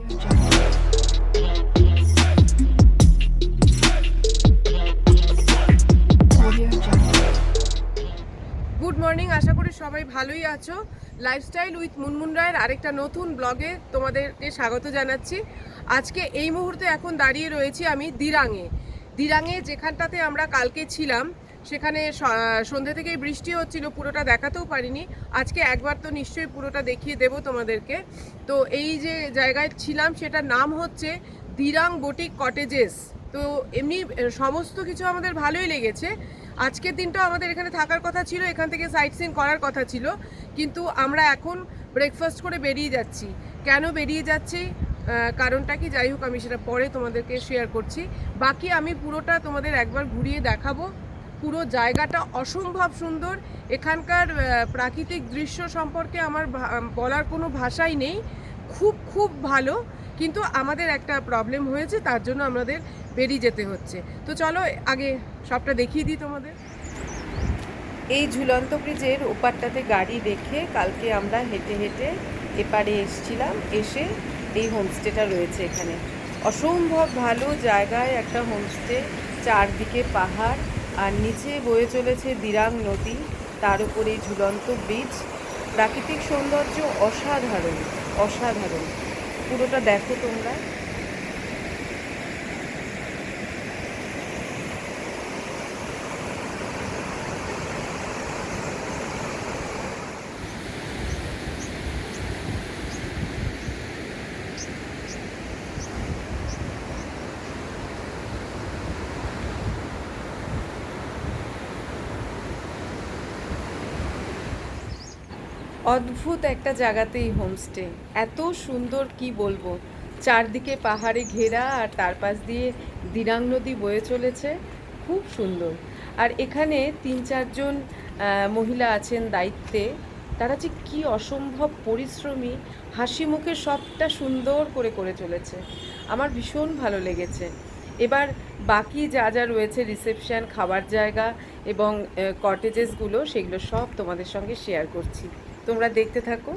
Good morning, আশা করি সবাই ভালোই আছো। লাইফস্টাইল উইথ মুনমুন রায়ের আরেকটা নতুন ব্লগে তোমাদেরকে স্বাগত জানাচ্ছি। আজকে এই মুহূর্তে এখন দাঁড়িয়ে রয়েছি আমি দিরাঙে, যেখানটাতে আমরা কালকে ছিলাম। সেখানে সন্ধ্যে থেকেই বৃষ্টি হচ্ছিল, পুরোটা দেখাতেও পারিনি। আজকে একবার তো নিশ্চয়ই পুরোটা দেখিয়ে দেব তোমাদেরকে। তো এই যে জায়গায় ছিলাম সেটার নাম হচ্ছে দিরাং বুটিক কটেজেস। তো এমনি সমস্ত কিছু আমাদের ভালোই লেগেছে। আজকের দিনটা আমাদের এখানে থাকার কথা ছিল, এখান থেকে সাইট সিন করার কথা ছিল, কিন্তু আমরা এখন ব্রেকফাস্ট করে বেরিয়ে যাচ্ছি। কেন বেরিয়ে যাচ্ছি, কারণটা কি, যাই হোক আমি সেটা পরে তোমাদেরকে শেয়ার করছি। বাকি আমি পুরোটা তোমাদের একবার ঘুরিয়ে দেখাবো। পুরো জায়গাটা অসম্ভব সুন্দর। এখানকার প্রাকৃতিক দৃশ্য সম্পর্কে আমার বলার কোনো ভাষাই নেই। খুব খুব ভালো, কিন্তু আমাদের একটা প্রবলেম হয়েছে, তার জন্য আমাদের বেরিয়ে যেতে হচ্ছে। তো চলো আগে সবটা দেখিয়ে দিই তোমাদের। এই ঝুলন্ত ব্রিজের ওপারটাতে গাড়ি রেখে কালকে আমরা হেঁটে হেঁটে এপারে এসেছিলাম। এসে এই হোমস্টেটা রয়েছে এখানে। অসম্ভব ভালো জায়গায় একটা হোমস্টে, চারদিকে পাহাড় আর নিচে বয়ে চলেছে দিরাং নদী, তার উপরে এই ঝুলন্ত ব্রিজ। প্রাকৃতিক সৌন্দর্য অসাধারণ অসাধারণ। পুরোটা দেখো তোমরা। অদ্ভুত একটা জায়গাতেই হোমস্টে, এত সুন্দর কি বলবো। চারদিকে পাহাড়ে ঘেরা আর তার পাশ দিয়ে দিরাং নদী বয়ে চলেছে, খুব সুন্দর। আর এখানে 3-4 জন মহিলা আছেন দায়িত্বে। তারা যে কি অসম্ভব পরিশ্রমী, হাসি মুখে সবটা সুন্দর করে করে চলেছে। আমার ভীষণ ভালো লেগেছে। এবার বাকি যা যা রয়েছে, রিসেপশন, খাবার জায়গা এবং কটেজেসগুলো, সেগুলো সব তোমাদের সঙ্গে শেয়ার করছি। তোমরা দেখতে থাকো।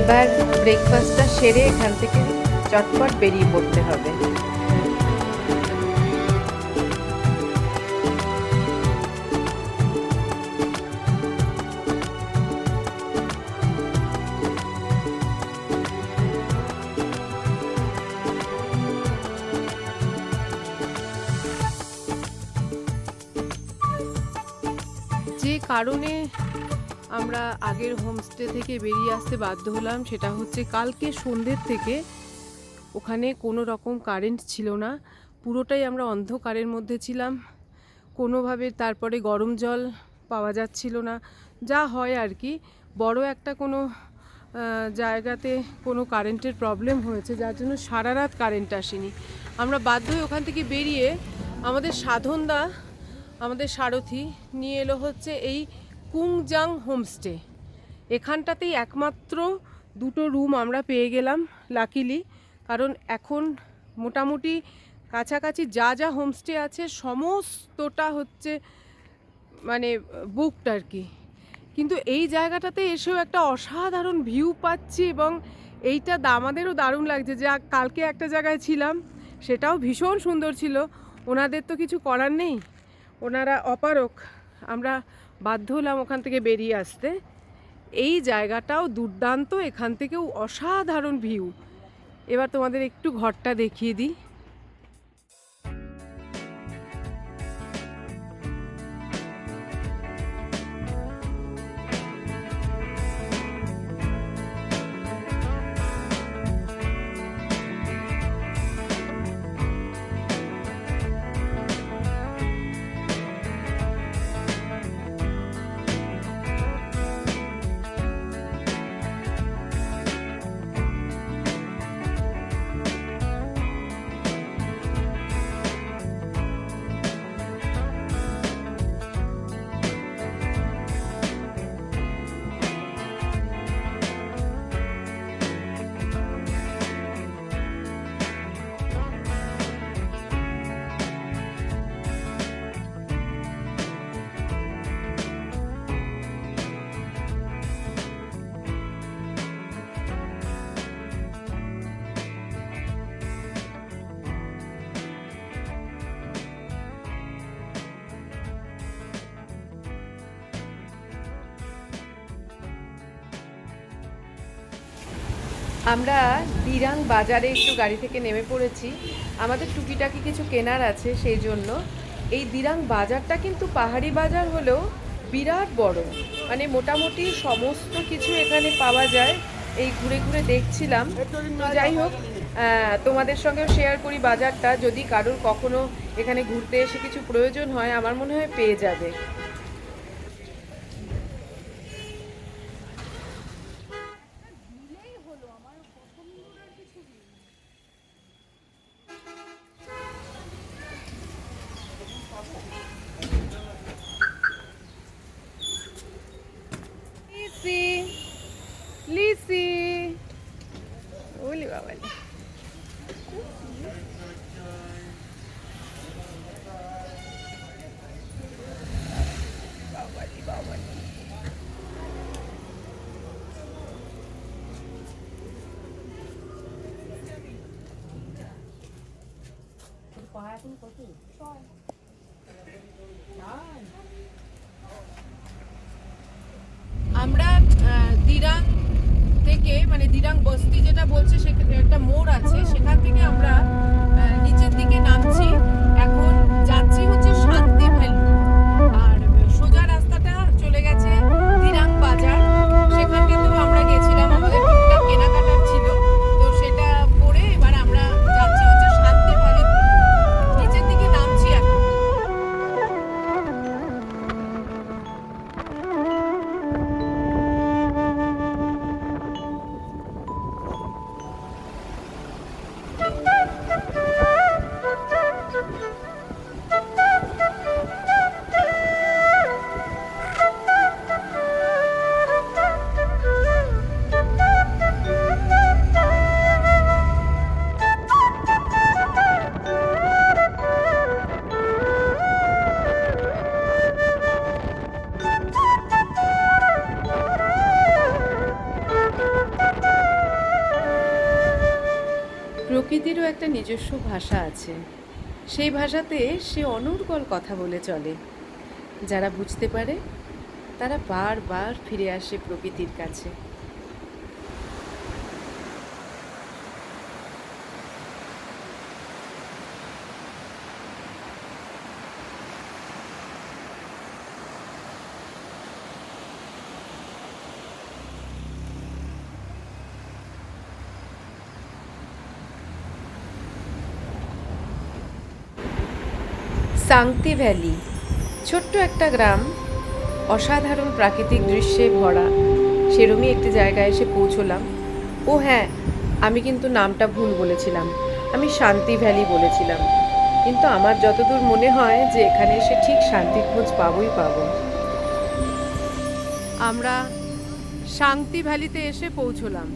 এবার ব্রেকফাস্টটা সেরে এখান থেকে চটপট বেরিয়ে পড়তে হবে। যে কারণে আমরা আগের হোমস্টে থেকে বেরিয়ে আসতে বাধ্য হলাম, সেটা হচ্ছে কালকে সন্ধ্যের থেকে ওখানে কোনো রকম কারেন্ট ছিল না। পুরোটাই আমরা অন্ধকারের মধ্যে ছিলাম কোনোভাবে। তারপরে গরম জল পাওয়া যাচ্ছিল না, যা হয় আর কি। বড় একটা কোনো জায়গাতে কোনো কারেন্টের প্রবলেম হয়েছে, যার জন্য সারা রাত কারেন্ট আসেনি। আমরা বাধ্য হয়ে ওখান থেকে বেরিয়ে আমাদের সাধনদা, আমাদের সারথি, নিয়ে এলো হচ্ছে এই কুংজাং হোমস্টে। এখানটাতেই একমাত্র 2টো রুম আমরা পেয়ে গেলাম লাকিলি, কারণ এখন মোটামুটি কাছাকাছি যা যা হোমস্টে আছে সমস্তটা হচ্ছে মানে বুকড আর কি। কিন্তু এই জায়গাটাতে এসেও একটা অসাধারণ ভিউ পাচ্ছি এবং এইটা আমাদেরও দারুণ লাগছে। যে কালকে একটা জায়গায় ছিলাম, সেটাও ভীষণ সুন্দর ছিল। ওনাদের তো কিছু করার নেই, ওনারা অপারক, আমরা বাধ্য হলাম ওখান থেকে বেরিয়ে আসতে। এই জায়গাটাও দুর্দান্ত, এখান থেকেও অসাধারণ ভিউ। এবার তোমাদের একটু ঘরটা দেখিয়ে দিই। আমরা দিরাং বাজারে একটু গাড়ি থেকে নেমে পড়েছি, আমাদের টুকিটাকি কিছু কেনার আছে সেই জন্য। এই দিরাং বাজারটা কিন্তু পাহাড়ি বাজার হলেও বিরাট বড়, মানে মোটামুটি সমস্ত কিছু এখানে পাওয়া যায়। এই ঘুরে ঘুরে দেখছিলাম। তো যাই হোক, তোমাদের সঙ্গেও শেয়ার করি বাজারটা, যদি কারোর কখনো এখানে ঘুরতে এসে কিছু প্রয়োজন হয় আমার মনে হয় পেয়ে যাবে। লিসি, ওলি বাবালি। আমরা দিরাং থেকে, মানে দিরাং বস্তি যেটা বলছে, সেখানে একটা মোড় আছে, সেখান থেকে আমরা নিচের দিকে নামছি। এখন যাচ্ছি হচ্ছে শান্তি ভ্যালি, আর সোজা রাস্তাটা চলে গেছে দিরাং বাজার। সেখানটাতেও আমরা গেছিলাম, আমাদের টুকটাক কেনাকাটার ছিল, তো সেটা করে এবার আমরা যাচ্ছি হচ্ছে শান্তি ভ্যালি। নিচের দিকে নামছি এখন। প্রকৃতিরও একটা নিজস্ব ভাষা আছে, সেই ভাষাতে সে অনর্গল কথা বলে চলে। যারা বুঝতে পারে তারা বারবার ফিরে আসে প্রকৃতির কাছে। সাংতি ভ্যালি ছোট্ট একটা গ্রাম, অসাধারণ প্রাকৃতিক দৃশ্যে ভরা। সেরমই একটি জায়গায় এসে পৌঁছলাম। ও হ্যাঁ, আমি কিন্তু নামটা ভুল বলেছিলাম, আমি শান্তি ভ্যালি বলেছিলাম। কিন্তু আমার যতদূর মনে হয় যে এখানে এসে ঠিক শান্তির খোঁজ পাবোই পাবো। আমরা শান্তি ভ্যালিতে এসে পৌঁছলাম।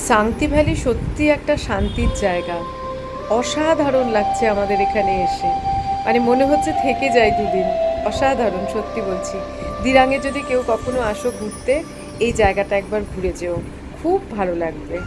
সাংতি ভ্যালি সত্যি একটা শান্তির জায়গা। অসাধারণ লাগছে আমাদের এখানে এসে, মানে মনে হচ্ছে থেকে যাই দুদিন। অসাধারণ, সত্যি বলছি। দিরাঙে যদি কেউ কখনো আসো ঘুরতে, এই জায়গাটা একবার ঘুরে যেও, খুব ভালো লাগবে।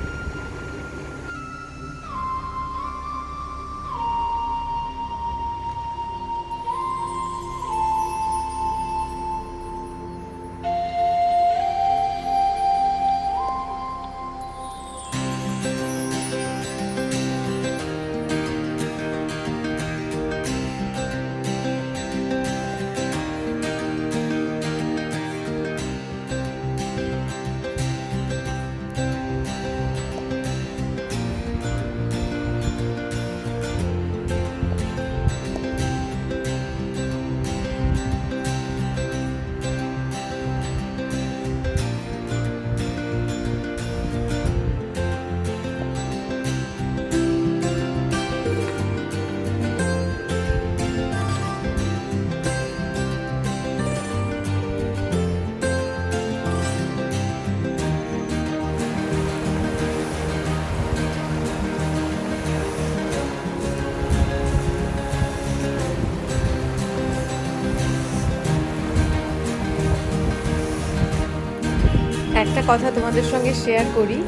একটা কথা তোমাদের সঙ্গে শেয়ার করি।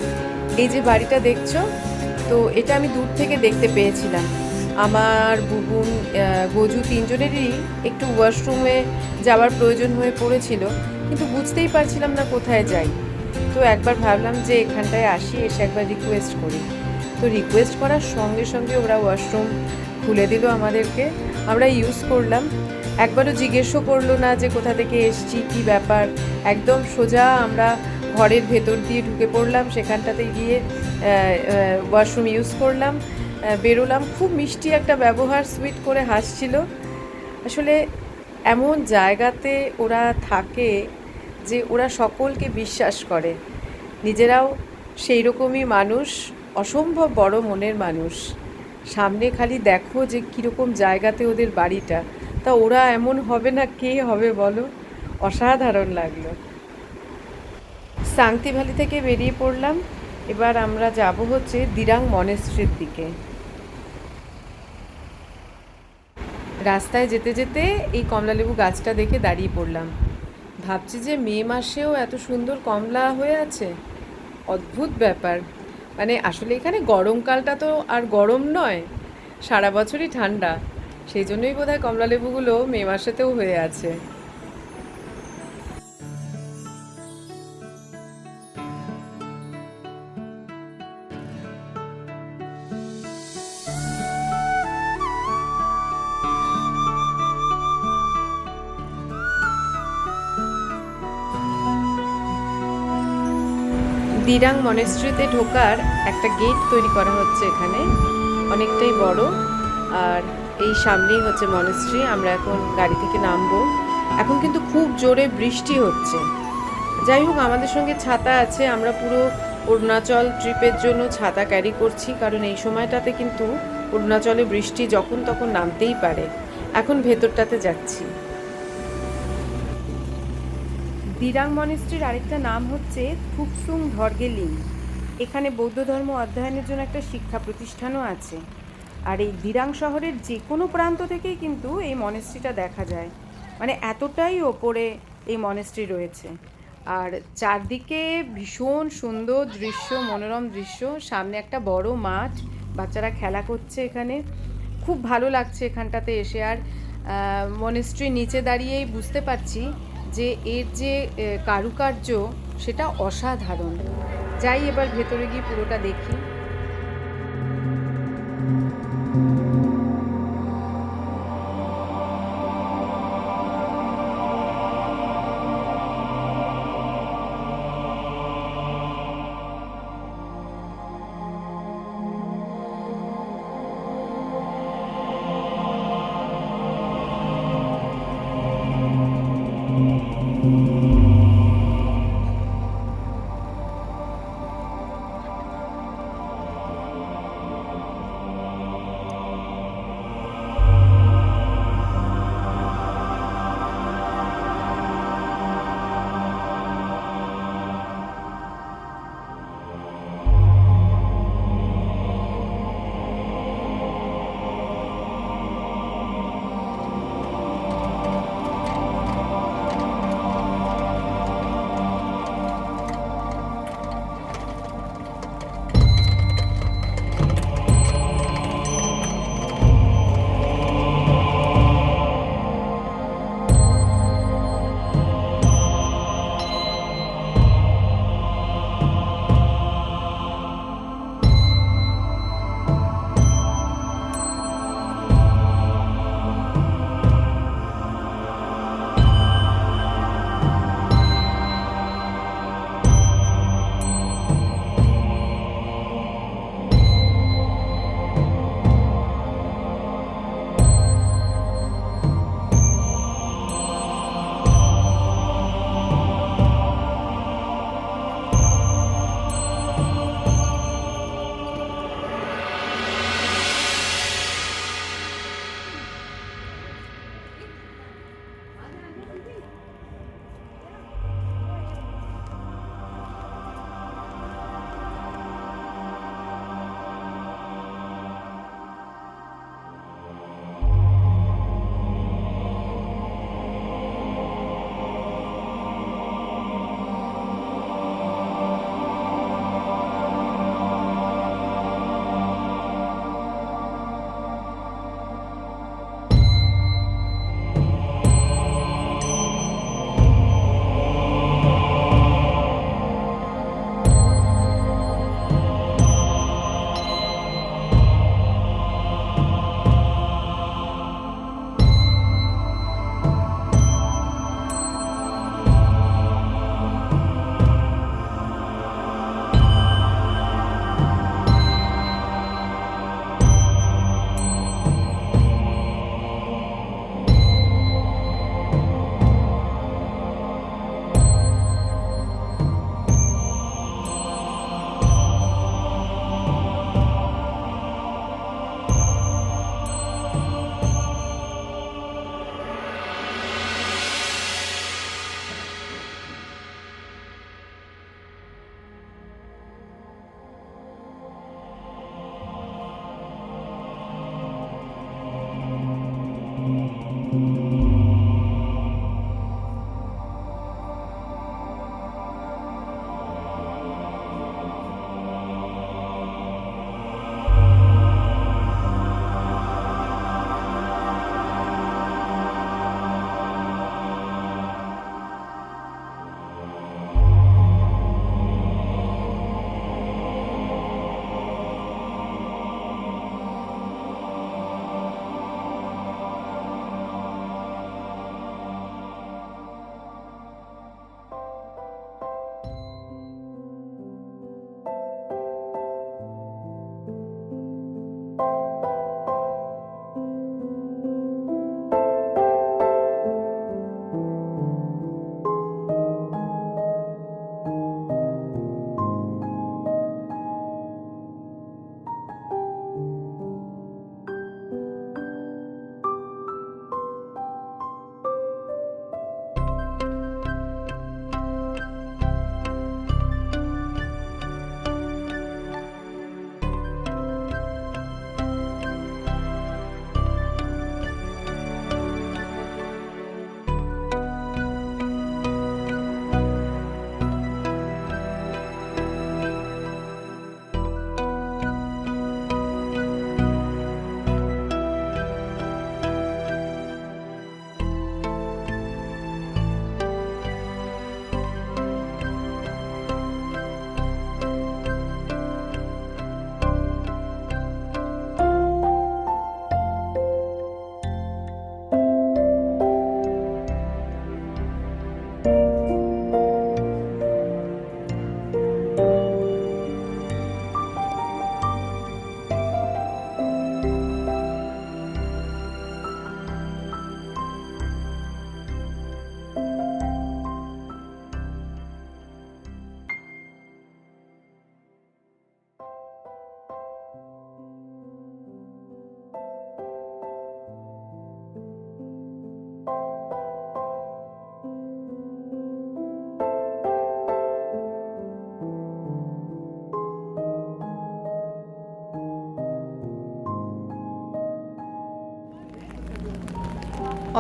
এই যে বাড়িটা দেখছো, তো এটা আমি দূর থেকে দেখতে পেয়েছিলাম। আমার বুবুন, গজু তিনজনেরই একটু ওয়াশরুমে যাওয়ার প্রয়োজন হয়ে পড়েছিল, কিন্তু বুঝতেই পারছিলাম না কোথায় যাই। তো একবার ভাবলাম যে এখানটায় আসি, এসে একবার রিকোয়েস্ট করি। তো রিকোয়েস্ট করার সঙ্গে সঙ্গে ওরা ওয়াশরুম খুলে দিল আমাদেরকে, আমরা ইউজ করলাম। একবারও জিজ্ঞেসও করলো না যে কোথা থেকে এসছি, কী ব্যাপার। একদম সোজা আমরা ঘরের ভেতর দিয়ে ঢুকে পড়লাম, সেখানটাতে গিয়ে ওয়াশরুম ইউজ করলাম, বেরোলাম। খুব মিষ্টি একটা ব্যবহার, সুইট করে হাসছিল। আসলে এমন জায়গাতে ওরা থাকে যে ওরা সকলকে বিশ্বাস করে, নিজেরাও সেই রকমই মানুষ, অসম্ভব বড় মনের মানুষ। সামনে খালি দেখো যে কীরকম জায়গাতে ওদের বাড়িটা, তা ওরা এমন হবে না কে হবে বলো? অসাধারণ লাগলো। সাংতি ভ্যালি থেকে বেরিয়ে পড়লাম। এবার আমরা যাব হচ্ছে দিরাং মনেস্ট্রির দিকে। রাস্তায় যেতে যেতে এই কমলালেবু গাছটা দেখে দাঁড়িয়ে পড়লাম। ভাবছি যে মে মাসেও এত সুন্দর কমলা হয়ে আছে, অদ্ভুত ব্যাপার। মানে আসলে এখানে গরমকালটা তো আর গরম নয়, সারা বছরই ঠান্ডা, সেই জন্যই বোধহয় কমলালেবুগুলো মে মাসেতেও হয়ে আছে। দিরাং মনেস্ট্রিতে ঢোকার একটা গেট তৈরি করা হচ্ছে এখানে, অনেকটাই বড়। আর এই সামনেই হচ্ছে মনেস্ট্রি। আমরা এখন গাড়ি থেকে নামবো। এখন কিন্তু খুব জোরে বৃষ্টি হচ্ছে। যাই হোক, আমাদের সঙ্গে ছাতা আছে, আমরা পুরো অরুণাচল ট্রিপের জন্য ছাতা ক্যারি করছি, কারণ এই সময়টাতে কিন্তু অরুণাচলে বৃষ্টি যখন তখন নামতেই পারে। এখন ভেতরটাতে যাচ্ছি। দিরাং মনেস্ট্রির আরেকটা নাম হচ্ছে থুকসুং ধর্গেলিং। এখানে বৌদ্ধ ধর্ম অধ্যয়নের জন্য একটা শিক্ষা প্রতিষ্ঠানও আছে। আর এই দিরাং শহরের যে কোনো প্রান্ত থেকেই কিন্তু এই মনেস্ট্রিটা দেখা যায়, মানে এতটাই ওপরে এই মনেস্ট্রি রয়েছে। আর চারদিকে ভীষণ সুন্দর দৃশ্য, মনোরম দৃশ্য। সামনে একটা বড় মাঠ, বাচ্চারা খেলা করছে এখানে। খুব ভালো লাগছে এখানটাতে এসে। আর মনেস্ট্রির নিচে দাঁড়িয়েই বুঝতে পারছি যে এর যে কারুকার্য, সেটা অসাধারণ। যাই এবার ভেতরে গিয়ে পুরোটা দেখি।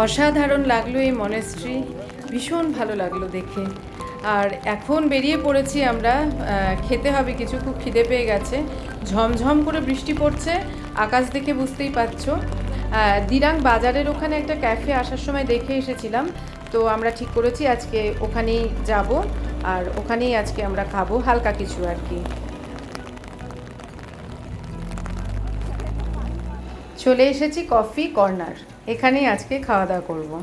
অসাধারণ লাগলো এই মনেস্ট্রি, ভীষণ ভালো লাগলো দেখে। আর এখন বেরিয়ে পড়েছি আমরা, খেতে হবে কিছু, খুব খিদে পেয়ে গেছে। ঝমঝম করে বৃষ্টি পড়ছে, আকাশ দেখে বুঝতেই পারছো। দিরাং বাজারের ওখানে একটা ক্যাফে আসার সময় দেখে এসেছিলাম, তো আমরা ঠিক করেছি আজকে ওখানেই যাব আর ওখানেই আজকে আমরা খাবো হালকা কিছু আর কি। চলে এসেছি কফি কর্নার, এখানেই আজকে খাওয়া দাওয়া করবো।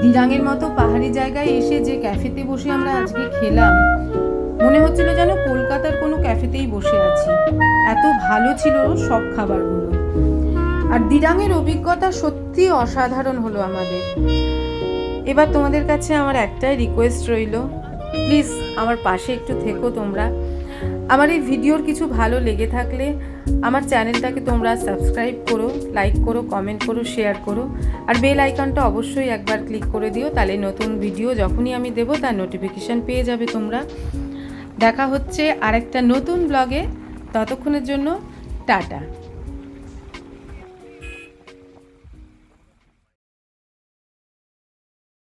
দিরাংয়ের মতো পাহাড়ি জায়গায় এসে যে ক্যাফেতে বসে আমরা আজকে খেলাম, মনে হচ্ছিল যেন কলকাতার কোনো ক্যাফেতেই বসে আছি, এত ভালো ছিল সব খাবারগুলো। আর দিরাংয়ের অভিজ্ঞতা সত্যি অসাধারণ হলো আমাদের। এবার তোমাদের কাছে আমার একটাই রিকোয়েস্ট রইল, প্লিজ আমার পাশে একটু থেকো তোমরা। আমার এই ভিডিওর কিছু ভালো লেগে থাকলে আমার চ্যানেলটাকে তোমরা সাবস্ক্রাইব করো, লাইক করো, কমেন্ট করো, শেয়ার করো, আর বেল আইকনটা অবশ্যই একবার ক্লিক করে দিও, তাহলে নতুন ভিডিও যখনই আমি দেবো তার নোটিফিকেশান পেয়ে যাবে তোমরা। দেখা হচ্ছে আরেকটা নতুন ব্লগে, ততক্ষণের জন্য টাটা।